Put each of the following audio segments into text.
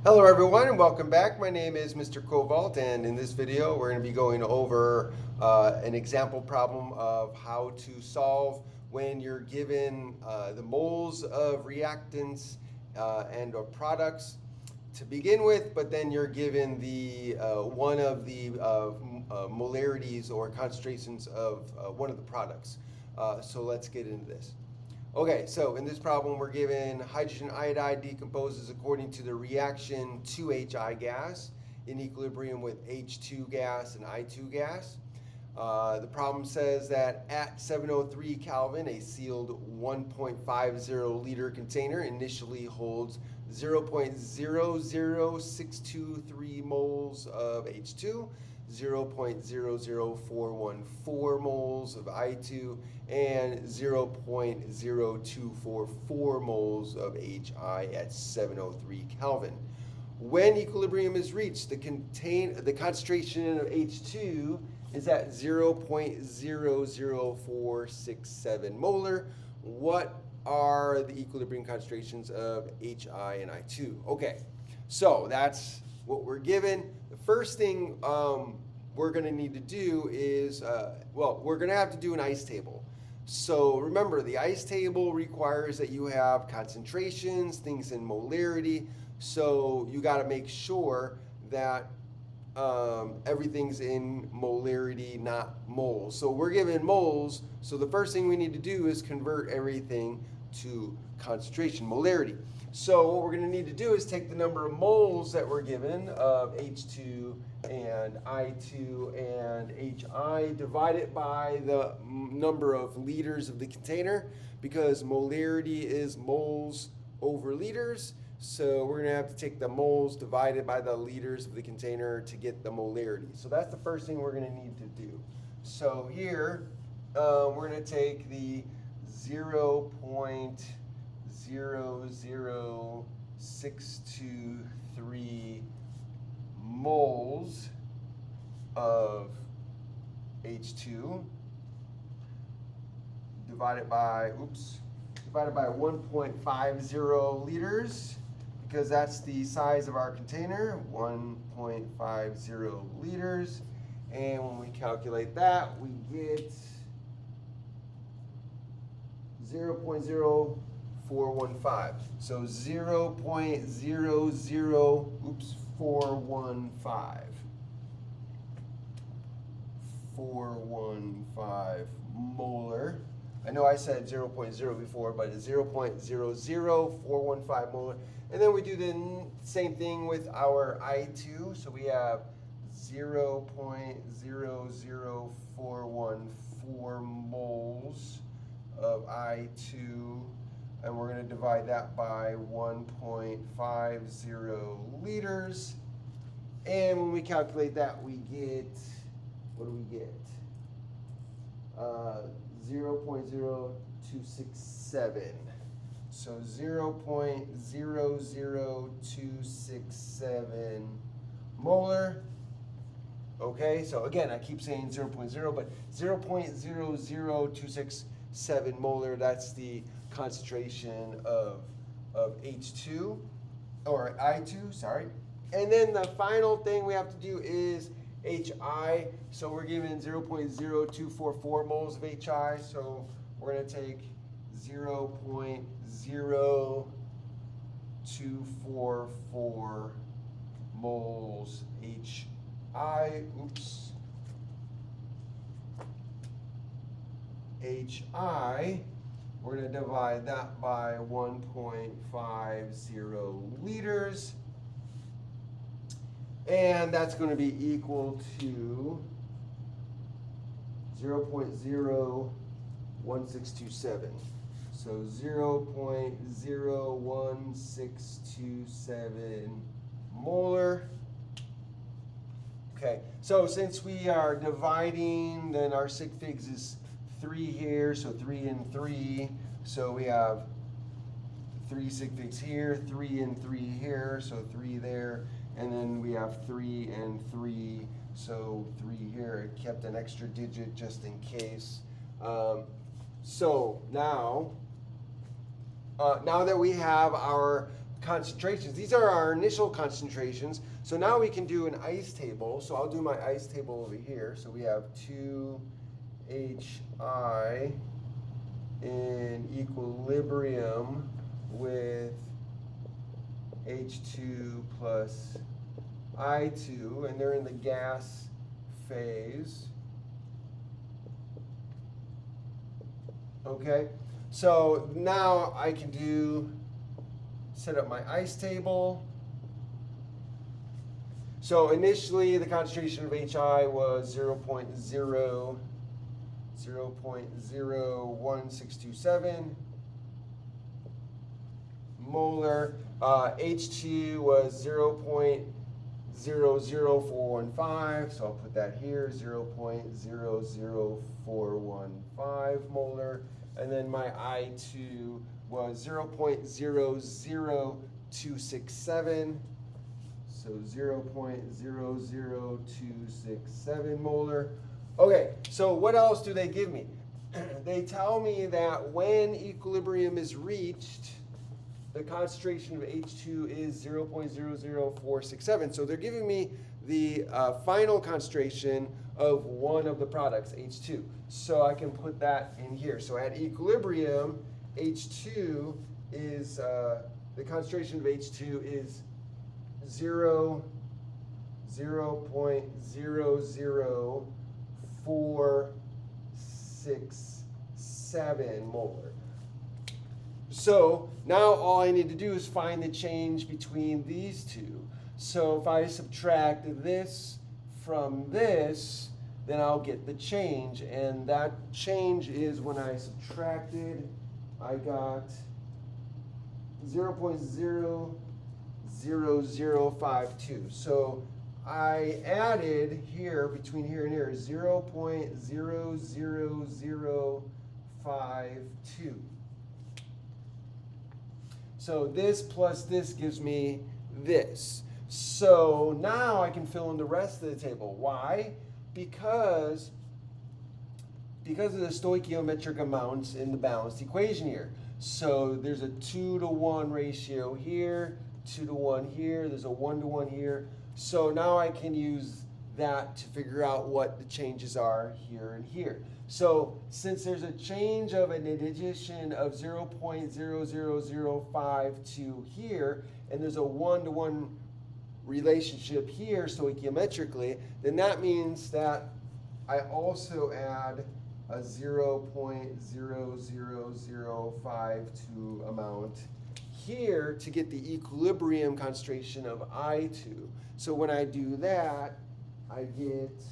Hello everyone and welcome back. My name is Mr. Cobalt, and in this video we're going to be going over an example problem of how to solve when you're given the moles of reactants and or products to begin with, but then you're given the one of the molarities or concentrations of one of the products. So let's get into this. Okay, so in this problem, we're given hydrogen iodide decomposes according to the reaction 2HI gas in equilibrium with H2 gas and I2 gas. The problem says that at 703 Kelvin, a sealed 1.50 liter container initially holds 0.00623 moles of H2, 0.00414 moles of I2, and 0.0244 moles of HI at 703 Kelvin. When equilibrium is reached, the concentration of H2 is at 0.00467 molar. What are the equilibrium concentrations of HI and I2? Okay, so that's what we're given. The first thing we're going to need to do is, we're going to have to do an ice table. So remember, the ice table requires that you have concentrations, things in molarity. So you got to make sure that everything's in molarity, not moles. So we're given moles. So the first thing we need to do is convert everything to concentration, molarity. So what we're going to need to do is take the number of moles that we're given of H2 and I2 and HI, divide it by the number of liters of the container, because molarity is moles over liters. So we're going to have to take the moles divided by the liters of the container to get the molarity. So that's the first thing we're going to need to do. So here we're going to take the 0.00623 moles of H2 divided by 1.50 liters, because that's the size of our container, 1.50 liters. And when we calculate that, we get 0.0415. So 415 molar. I know I said 0.0 before, but it's 0.00415 molar. And then we do the same thing with our I2. So we have 0.00414 moles of I2. And we're going to divide that by 1.50 liters. And when we calculate that, we get, what do we get? 0.0267. So 0.00267 molar. Okay, so again, I keep saying 0.0, but 0.00267 molar, that's the concentration of H2, or I2, sorry. And then the final thing we have to do is HI. So we're given 0.0244 moles of HI. So we're going to take 0.0244 moles HI. HI. We're going to divide that by 1.50 liters. And that's going to be equal to 0.01627. So 0.01627 molar. Okay, so since we are dividing, then our sig figs is 3 here, so 3 and 3. So we have 3 sig figs here, 3 and 3 here, so 3 there. And then we have 3 and 3, so 3 here. It kept an extra digit just in case. So now that we have our concentrations. These are our initial concentrations. So now we can do an ice table. So I'll do my ice table over here. So we have 2HI in equilibrium with H2 plus I2, and they're in the gas phase. Okay, so now I can set up my ice table. So initially the concentration of HI was 0.01627 molar. H2 was 0.00415, so I'll put that here, 0.00415 molar. And then my I2 was 0.00267, so 0.00267 molar. Okay, so what else do they give me? They tell me that when equilibrium is reached, the concentration of H2 is 0.00467. So they're giving me the final concentration of one of the products, H2. So I can put that in here. So at equilibrium, H2 is, the concentration of H2 is 0.00467 molar. So now all I need to do is find the change between these two. So if I subtract this from this, then I'll get the change. And that change is when I subtracted, I got 0.00052. So I added here, between here and here, 0.00052. So this plus this gives me this. So now I can fill in the rest of the table. Why? Because of the stoichiometric amounts in the balanced equation here. So there's a 2-to-1 ratio here, 2-to-1 here, there's a 1-to-1 here. So now I can use that to figure out what the changes are here and here. So since there's a change of an addition of 0.00052 here, and there's a 1-to-1 relationship here stoichiometrically, then that means that I also add a 0.00052 amount here to get the equilibrium concentration of I2. So when I do that, I get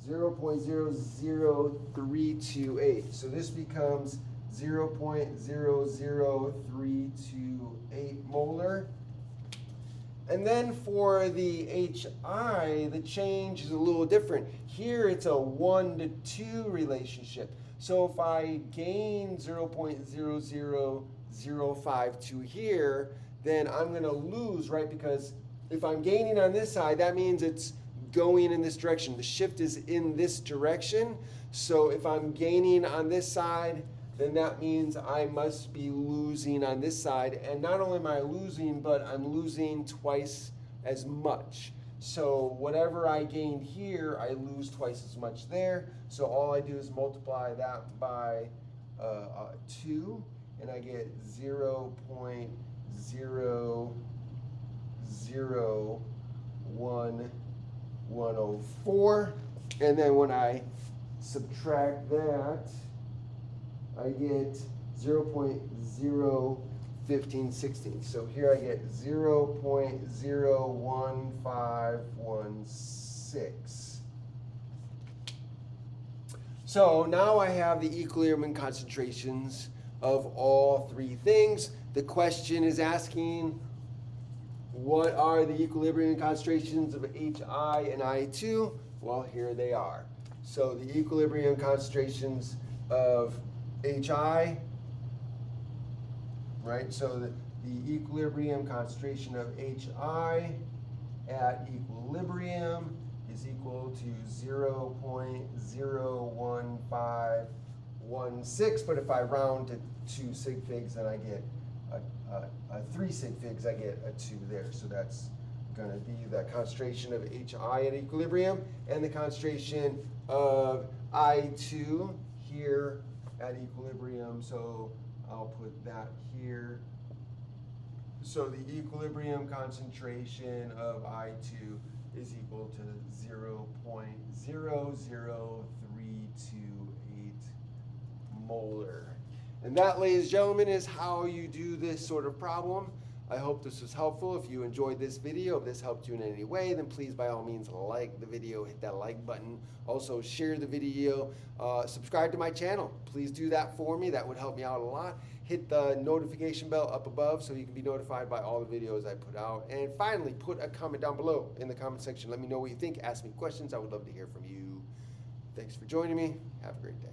0.00328. So this becomes 0.00328 molar. And then for the HI, the change is a little different. Here it's a 1-to-2 relationship. So if I gain 0.00052 here, then I'm going to lose, right? Because if I'm gaining on this side, that means it's going in this direction. The shift is in this direction. So if I'm gaining on this side, then that means I must be losing on this side. And not only am I losing, but I'm losing twice as much. So whatever I gain here, I lose twice as much there. So all I do is multiply that by 2, and I get 0.00104. And then when I subtract that, I get 0.01516. So here I get 0.01516. So now I have the equilibrium concentrations of all three things. The question is asking, what are the equilibrium concentrations of HI and I2? Well, here they are. So the equilibrium concentrations of HI, right? So the equilibrium concentration of HI at equilibrium is equal to 0.01516, but if I round to 2 sig figs, then I get a 3 sig figs, I get a 2 there. So that's going to be the concentration of HI at equilibrium and the concentration of I2 here at equilibrium. So I'll put that here. So the equilibrium concentration of I2 is equal to 0.00328 molar. And that, ladies and gentlemen, is how you do this sort of problem. I hope this was helpful. If you enjoyed this video, if this helped you in any way, then please by all means like the video, hit that like button. Also share the video, subscribe to my channel. Please do that for me. That would help me out a lot. Hit the notification bell up above so you can be notified by all the videos I put out. And finally, put a comment down below in the comment section. Let me know what you think. Ask me questions. I would love to hear from you. Thanks for joining me. Have a great day.